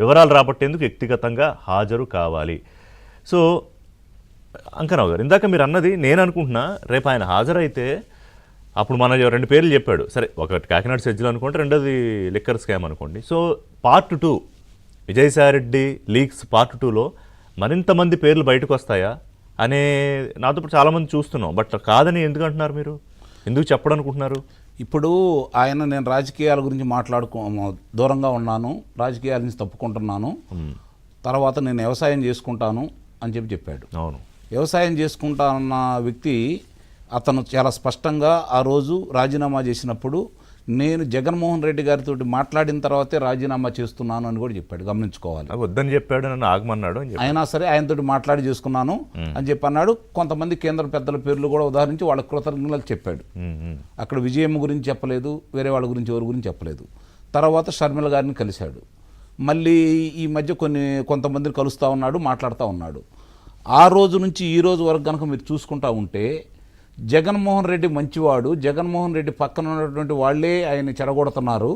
వివరాలు రాబట్టేందుకు వ్యక్తిగతంగా హాజరు కావాలి. సో అంకరావు గారు, ఇందాక మీరు అన్నది నేను అనుకుంటున్నా, రేపు ఆయన హాజరైతే అప్పుడు మన 2 పేర్లు చెప్పాడు. సరే, ఒకటి కాకినాడ సెజ్జలు అనుకోండి, రెండోది లిక్కర్ స్కామ్ అనుకోండి. So part 2 Vijayasai Reddy leaks part 2లో మరింత మంది పేర్లు బయటకు వస్తాయా అనే నాతో ఇప్పుడు చాలామంది చూస్తున్నాం. బట్ కాదని ఎందుకు అంటున్నారు, మీరు ఎందుకు చెప్పడనుకుంటున్నారు? ఇప్పుడు ఆయన నేను రాజకీయాల గురించి దూరంగా ఉన్నాను, రాజకీయాల నుంచి తప్పుకుంటున్నాను, తర్వాత నేను వ్యవసాయం చేసుకుంటాను అని చెప్పాడు. అవును, వ్యవసాయం చేసుకుంటానన్న వ్యక్తి అతను చాలా స్పష్టంగా ఆ రోజు రాజీనామా చేసినప్పుడు నేను జగన్మోహన్ రెడ్డి గారితో మాట్లాడిన తర్వాతే రాజీనామా చేస్తున్నాను అని కూడా చెప్పాడు. గమనించుకోవాలి. వద్దని చెప్పాడు, నన్ను ఆగమన్నాడు. అయినా సరే ఆయనతో మాట్లాడి చేసుకున్నాను అని చెప్పి అన్నాడు. కొంతమంది కేంద్ర పెద్దల పేర్లు కూడా ఉదాహరించి వాళ్ళ కృతజ్ఞతలు చెప్పాడు. అక్కడ విజయమ్మ గురించి చెప్పలేదు, వేరే వాళ్ళ గురించి ఎవరి గురించి చెప్పలేదు. తర్వాత షర్మిల గారిని కలిశాడు. మళ్ళీ ఈ మధ్య కొంతమందిని కలుస్తూ ఉన్నాడు, మాట్లాడుతూ ఉన్నాడు. ఆ రోజు నుంచి ఈ రోజు వరకు కనుక మీరు చూసుకుంటా ఉంటే జగన్మోహన్ రెడ్డి మంచివాడు, జగన్మోహన్ రెడ్డి పక్కన ఉన్నటువంటి వాళ్ళే ఆయన చెడగొడుతున్నారు,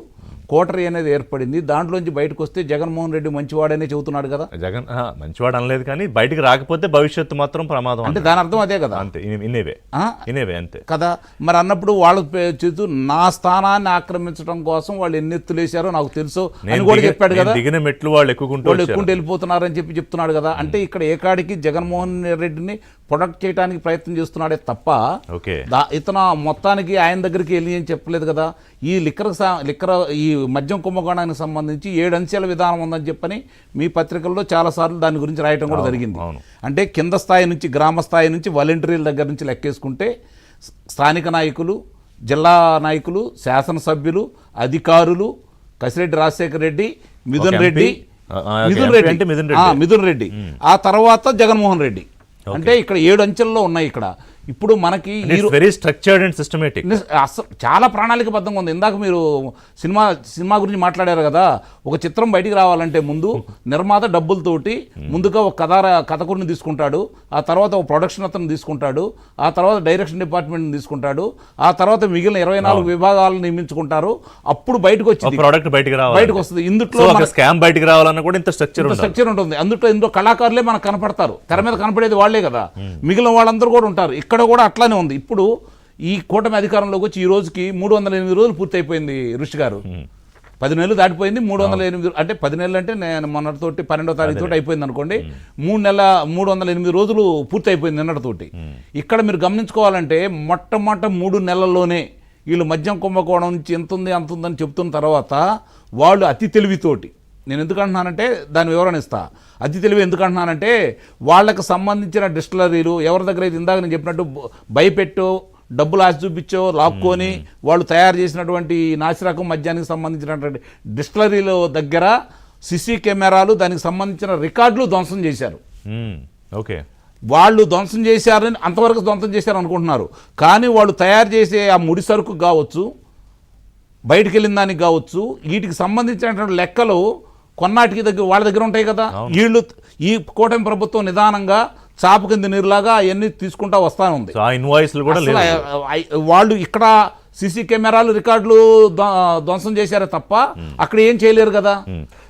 కోటరీ అనేది ఏర్పడింది, దాంట్లోంచి బయటకు వస్తే జగన్మోహన్ రెడ్డి మంచివాడనే చెబుతున్నాడు కదా. జగన్ మంచివాడు అనలేదు, కానీ బయటికి రాకపోతే భవిష్యత్తు మాత్రం ప్రమాదం అంటే దాని అర్థం అదే కదా. అంతే, ఇనేవే అంతే కదా. మరి అన్నప్పుడు వాళ్ళు చేస్తూ నా స్థానాన్ని ఆక్రమించడం కోసం వాళ్ళు ఎన్ని ఎత్తులేశారో నాకు తెలుసు అని కూడా చెప్పాడు కదా. దిగిన మెట్లు వాళ్ళు ఎక్కుంటూ వెళ్ళిపోతున్నారని చెప్తున్నాడు కదా. అంటే ఇక్కడ ఏకాడికి జగన్మోహన్ రెడ్డిని ప్రొటెక్ట్ చేయడానికి ప్రయత్నం చేస్తున్నాడే తప్ప ఇతను మొత్తానికి ఆయన దగ్గరికి వెళ్ళి అని చెప్పలేదు కదా. ఈ ఈ మద్యం కుంభకోణానికి సంబంధించి 7 అంశాల విధానం ఉందని చెప్పని మీ పత్రికల్లో చాలాసార్లు దాని గురించి రాయటం కూడా జరిగింది. అంటే కింద స్థాయి నుంచి, గ్రామ స్థాయి నుంచి, వాలంటీర్ల దగ్గర నుంచి లెక్కేసుకుంటే స్థానిక నాయకులు, జిల్లా నాయకులు, శాసనసభ్యులు, అధికారులు, కసిరెడ్డి రాజశేఖర రెడ్డి, మిథున్ రెడ్డి, ఆ తర్వాత జగన్మోహన్ రెడ్డి. అంటే ఇక్కడ 7 అంచెల్లో ఉన్నాయి. ఇక్కడ ఇప్పుడు మనకి వెరీ స్ట్రక్చర్డ్ అండ్ సిస్టమేటిక్, చాలా ప్రణాళికబద్ధంగా ఉంది. ఇందాక మీరు సినిమా గురించి మాట్లాడారు కదా. ఒక చిత్రం బయటికి రావాలంటే ముందు నిర్మాత డబ్బులతోటి ముందుగా ఒక కథకుడిని తీసుకుంటాడు, ఆ తర్వాత ఒక ప్రొడక్షన్ అతను తీసుకుంటాడు, ఆ తర్వాత డైరెక్షన్ డిపార్ట్మెంట్ని తీసుకుంటాడు, ఆ తర్వాత మిగిలిన 24 విభాగాలను నియమించుకుంటారు. అప్పుడు బయటకు వచ్చి ప్రోడక్ట్ బయటకు వస్తుంది. ఇందులో స్కామ్ బయటకు రావాలన్నా కూడా ఇంత స్ట్రక్చర్ ఉంటుంది. ఇందులో కళాకారులే మనకు కనపడతారు, తెర మీద కనపడేది వాళ్లే కదా. మిగిలిన వాళ్ళందరూ కూడా ఉంటారు. ఇక్కడ కూడా అట్లానే ఉంది. ఇప్పుడు ఈ కూటమి అధికారంలోకి వచ్చి ఈ రోజుకి 308 రోజులు పూర్తి అయిపోయింది. ఋషి గారు 10 నెలలు దాటిపోయింది. 308 అంటే 10 నెలలు అంటే నేను మొన్నటితోటి 12వ తారీఖు అయిపోయింది అనుకోండి. 308 రోజులు పూర్తి అయిపోయింది నిన్నటితోటి. ఇక్కడ మీరు గమనించుకోవాలంటే మొట్టమొదట 3 నెలల్లోనే వీళ్ళు మద్యం కుంభకోణం నుంచి ఎంతుంది అంతుందని చెప్తున్న తర్వాత వాళ్ళు అతి తెలివితోటి, నేను ఎందుకు అంటున్నానంటే దాని వివరణ ఇస్తా. అతి తెలివి ఎందుకు అంటున్నానంటే వాళ్ళకి సంబంధించిన డిస్టిలరీలు ఎవరి దగ్గర అయితే ఇందాక నేను చెప్పినట్టు భయపెట్టో, డబ్బులు ఆశ చూపించో, లాక్కొని వాళ్ళు తయారు చేసినటువంటి నాసిరకం మద్యానికి సంబంధించినటువంటి డిస్టిలరీల దగ్గర సిసి కెమెరాలు, దానికి సంబంధించిన రికార్డులు ధ్వంసం చేశారు. ఓకే, వాళ్ళు ధ్వంసం చేశారని అంతవరకు ధ్వంసం చేశారు అనుకుంటున్నారు. కానీ వాళ్ళు తయారు చేసే ఆ ముడి సరుకు కావచ్చు, బయటికి వెళ్ళిన దానికి కావచ్చు, వీటికి సంబంధించినటువంటి లెక్కలు కొన్నాటికి వాళ్ళ దగ్గర ఉంటాయి కదా. వీళ్ళు ఈ కూటమి ప్రభుత్వం నిదానంగా చాపు కింద నీరులాగా అవన్నీ తీసుకుంటా వస్తా ఉంది. వాళ్ళు ఇక్కడ సిసి కెమెరాలు, రికార్డులు ధ్వంసం చేశారే తప్ప అక్కడ ఏం చేయలేరు కదా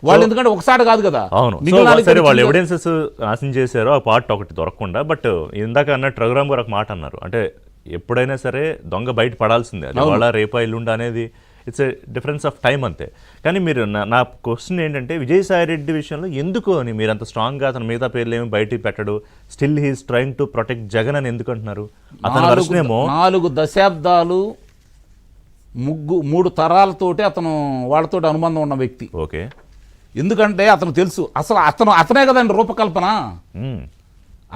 వాళ్ళు. ఎందుకంటే ఒకసారి కాదు కదా. వాళ్ళు ఎవిడెన్సెస్ నాశనం చేశారు, ఆ పార్ట్ ఒకటి దొరకకుండా. బట్ ఇందాక అన్నట్టు రఘురామ్ గారు ఒక మాట అన్నారు, అంటే ఎప్పుడైనా సరే దొంగ బయట పడాల్సిందే, అది వాళ్ళ రేపా ఎల్లుండి అనేది it's a difference of time అంతే. కానీ మీరు నా క్వశ్చన్ ఏంటంటే విజయసాయిరెడ్డి విషయంలో ఎందుకు అని మీరు అంత స్ట్రాంగ్గా అతను మిగతా పేర్లు ఏమి బయటికి పెట్టడు, still he's trying to protect Jagan అని ఎందుకు అంటున్నారు? అతని వర్షనేమో 4 దశాబ్దాలు 3 తరాలతోటి అతను వాళ్ళతో అనుబంధం ఉన్న వ్యక్తి. ఓకే, ఎందుకంటే అతను తెలుసు అసలు అతనే కదండి రూపకల్పన,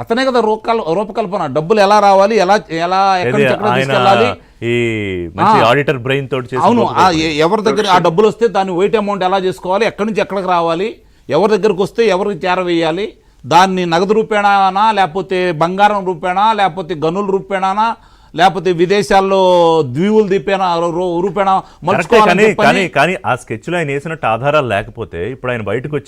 అతనే కదా రూపకల్పన. డబ్బులు ఎలా రావాలి, ఎలా ఎక్కడి నుంచి ఎక్కడ తీసుకెళ్ళాలి, ఆడిటర్ బ్రెయిన్ తోటి. అవును, ఎవరి దగ్గర ఆ డబ్బులు వస్తే దాన్ని వెయిట్ అమౌంట్ ఎలా చేసుకోవాలి, ఎక్కడి నుంచి ఎక్కడికి రావాలి, ఎవరి దగ్గరకు వస్తే ఎవరికి చేరవేయాలి, దాన్ని నగదు రూపేణానా, లేకపోతే బంగారం రూపేణా, లేకపోతే గనుల రూపేణానా, లేకపోతే విదేశాల్లో ద్వీవులు రూపేణా మలుచుకోవాలి. కానీ ఆ స్కెచ్లో ఆయన వేసినట్టు ఆధారాలు లేకపోతే ఇప్పుడు ఆయన బయటకు